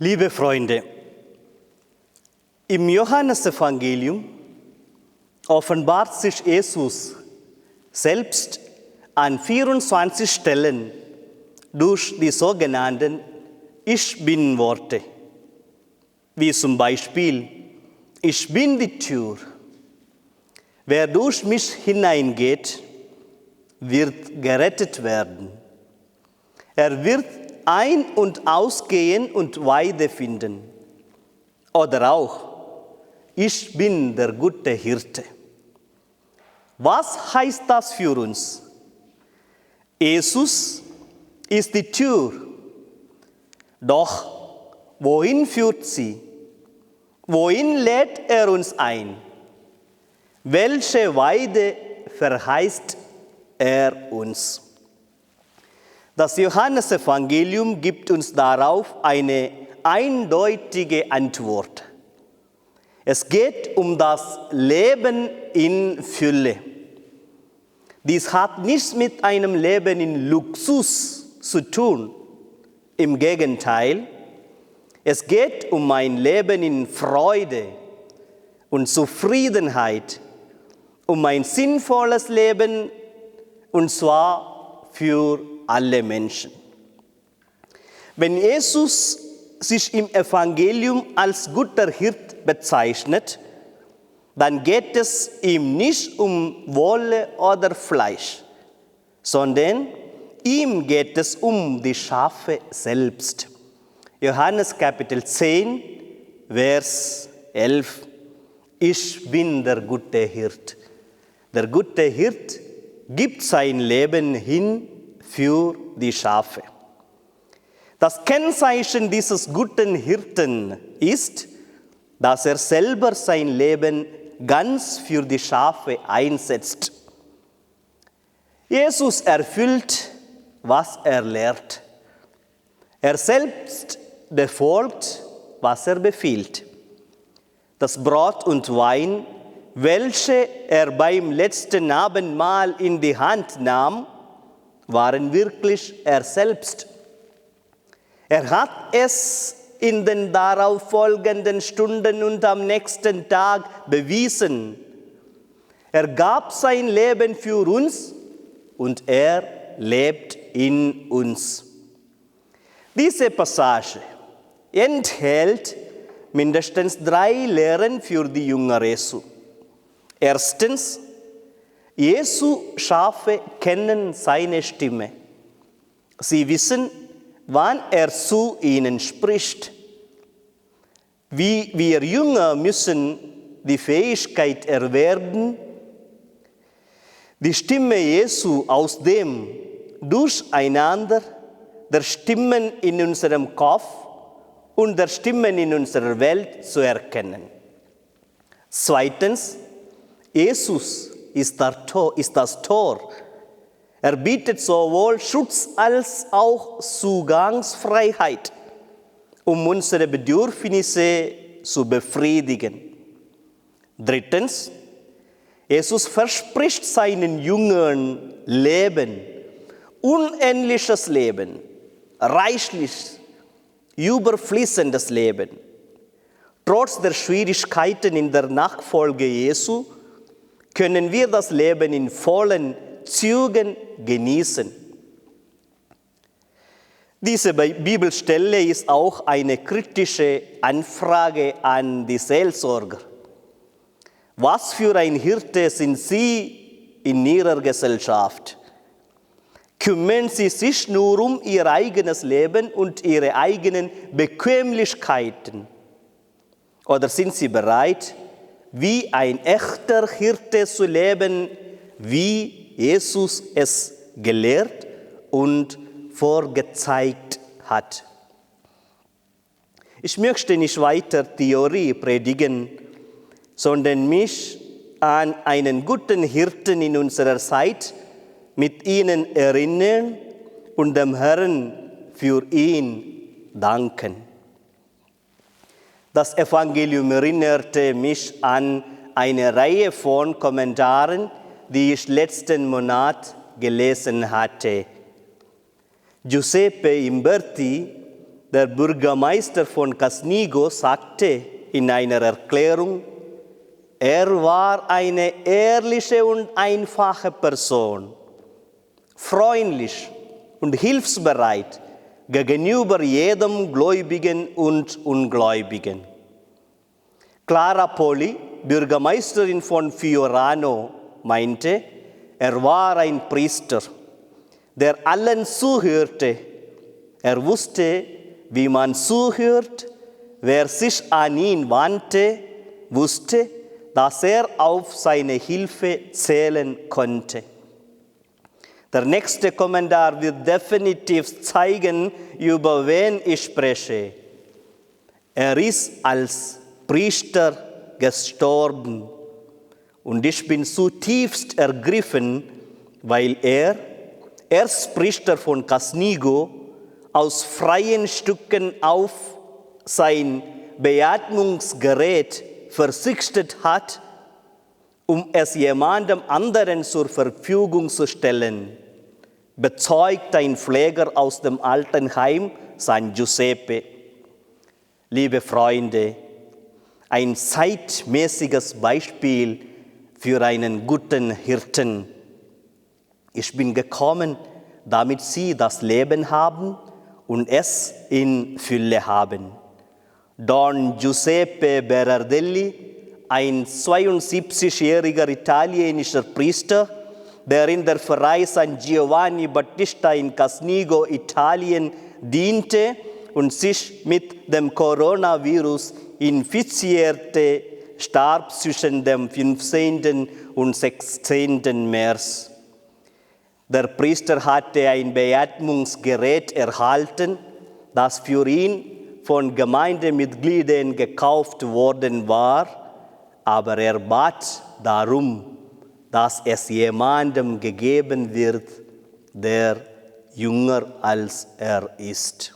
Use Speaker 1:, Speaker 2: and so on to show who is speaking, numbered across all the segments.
Speaker 1: Liebe Freunde, im Johannesevangelium offenbart sich Jesus selbst an 24 Stellen durch die sogenannten Ich Bin-Worte, wie zum Beispiel: Ich bin die Tür. Wer durch mich hineingeht, wird gerettet werden. Er wird ein- und ausgehen und Weide finden. Oder auch: Ich bin der gute Hirte. Was heißt das für uns? Jesus ist die Tür. Doch wohin führt sie? Wohin lädt er uns ein? Welche Weide verheißt er uns? Das Johannesevangelium gibt uns darauf eine eindeutige Antwort. Es geht um das Leben in Fülle. Dies hat nichts mit einem Leben in Luxus zu tun. Im Gegenteil, es geht um ein Leben in Freude und Zufriedenheit, um ein sinnvolles Leben, und zwar für alle Menschen. Wenn Jesus sich im Evangelium als guter Hirt bezeichnet, dann geht es ihm nicht um Wolle oder Fleisch, sondern ihm geht es um die Schafe selbst. Johannes Kapitel 10, Vers 11. Ich bin der gute Hirt. Der gute Hirt gibt sein Leben hin für die Schafe. Das Kennzeichen dieses guten Hirten ist, dass er selber sein Leben ganz für die Schafe einsetzt. Jesus erfüllt, was er lehrt. Er selbst befolgt, was er befiehlt. Das Brot und Wein, welche er beim letzten Abendmahl in die Hand nahm, waren wirklich er selbst. Er hat es in den darauffolgenden Stunden und am nächsten Tag bewiesen. Er gab sein Leben für uns und er lebt in uns. Diese Passage enthält mindestens 3 Lehren für die Jünger Jesu. Erstens, Jesu Schafe kennen seine Stimme. Sie wissen, wann er zu ihnen spricht. Wir Jünger müssen die Fähigkeit erwerben, die Stimme Jesu aus dem Durcheinander der Stimmen in unserem Kopf und der Stimmen in unserer Welt zu erkennen. Zweitens, Jesus ist das Tor. Er bietet sowohl Schutz als auch Zugangsfreiheit, um unsere Bedürfnisse zu befriedigen. Drittens, Jesus verspricht seinen Jüngern Leben, unendliches Leben, reichlich, überfließendes Leben. Trotz der Schwierigkeiten in der Nachfolge Jesu können wir das Leben in vollen Zügen genießen. Diese Bibelstelle ist auch eine kritische Anfrage an die Seelsorger. Was für ein Hirte sind Sie in Ihrer Gesellschaft? Kümmern Sie sich nur um Ihr eigenes Leben und Ihre eigenen Bequemlichkeiten? Oder sind Sie bereit, wie ein echter Hirte zu leben, wie Jesus es gelehrt und vorgezeigt hat? Ich möchte nicht weiter Theorie predigen, sondern mich an einen guten Hirten in unserer Zeit mit Ihnen erinnern und dem Herrn für ihn danken. Das Evangelium erinnerte mich an eine Reihe von Kommentaren, die ich letzten Monat gelesen hatte. Giuseppe Imberti Der Bürgermeister von Kasnigo sagte in einer Erklärung, er war eine ehrliche und einfache Person, freundlich und hilfsbereit gegenüber jedem Gläubigen und Ungläubigen. Clara Poli, Bürgermeisterin von Fiorano, meinte, er war ein Priester, der allen zuhörte. Er wusste, wie man zuhört. Wer sich an ihn wandte, wusste, dass er auf seine Hilfe zählen konnte. Der nächste Kommentar wird definitiv zeigen, über wen ich spreche. Er ist als Priester gestorben und ich bin zutiefst ergriffen, weil er Priester von Kasnigo, aus freien Stücken auf sein Beatmungsgerät verzichtet hat, um es jemandem anderen zur Verfügung zu stellen, bezeugt ein Pfleger aus dem Altenheim San Giuseppe. Liebe Freunde, ein zeitmäßiges Beispiel für einen guten Hirten. Ich bin gekommen, damit Sie das Leben haben und es in Fülle haben. Don Giuseppe Berardelli, ein 72-jähriger italienischer Priester, der in der Pfarrei San Giovanni Battista in Kasnigo, Italien, diente und sich mit dem Coronavirus infizierte, starb zwischen dem 15. und 16. März. Der Priester hatte ein Beatmungsgerät erhalten, das für ihn von Gemeindemitgliedern gekauft worden war, aber er bat darum, dass es jemandem gegeben wird, der jünger als er ist.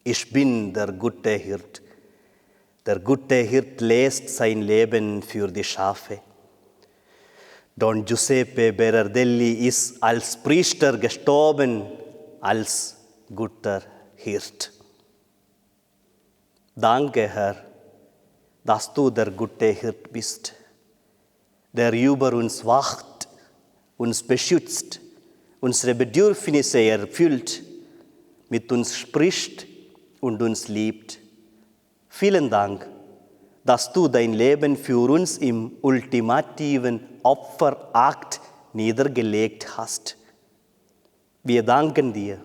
Speaker 1: Ich bin der gute Hirt. Der gute Hirt lässt sein Leben für die Schafe. Don Giuseppe Berardelli ist als Priester gestorben, als guter Hirt. Danke, Herr, dass du der gute Hirt bist, der über uns wacht, uns beschützt, unsere Bedürfnisse erfüllt, mit uns spricht und uns liebt. Vielen Dank, dass du dein Leben für uns im ultimativen Opferakt niedergelegt hast. Wir danken dir,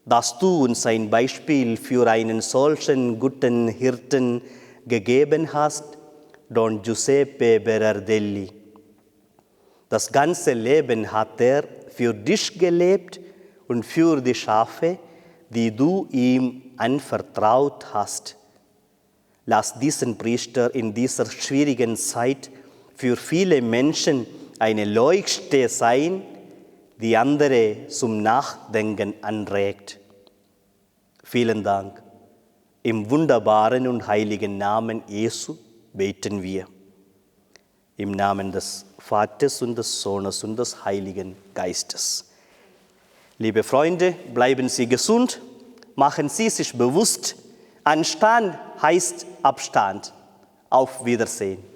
Speaker 1: dass du uns ein Beispiel für einen solchen guten Hirten gegeben hast, Don Giuseppe Berardelli. Das ganze Leben hat er für dich gelebt und für die Schafe, die du ihm anvertraut hast. Lass diesen Priester in dieser schwierigen Zeit für viele Menschen eine Leuchte sein, die andere zum Nachdenken anregt. Vielen Dank. Im wunderbaren und heiligen Namen Jesu beten wir. Im Namen des Vaters und des Sohnes und des Heiligen Geistes. Liebe Freunde, bleiben Sie gesund, machen Sie sich bewusst, Anstand heißt Abstand. Auf Wiedersehen.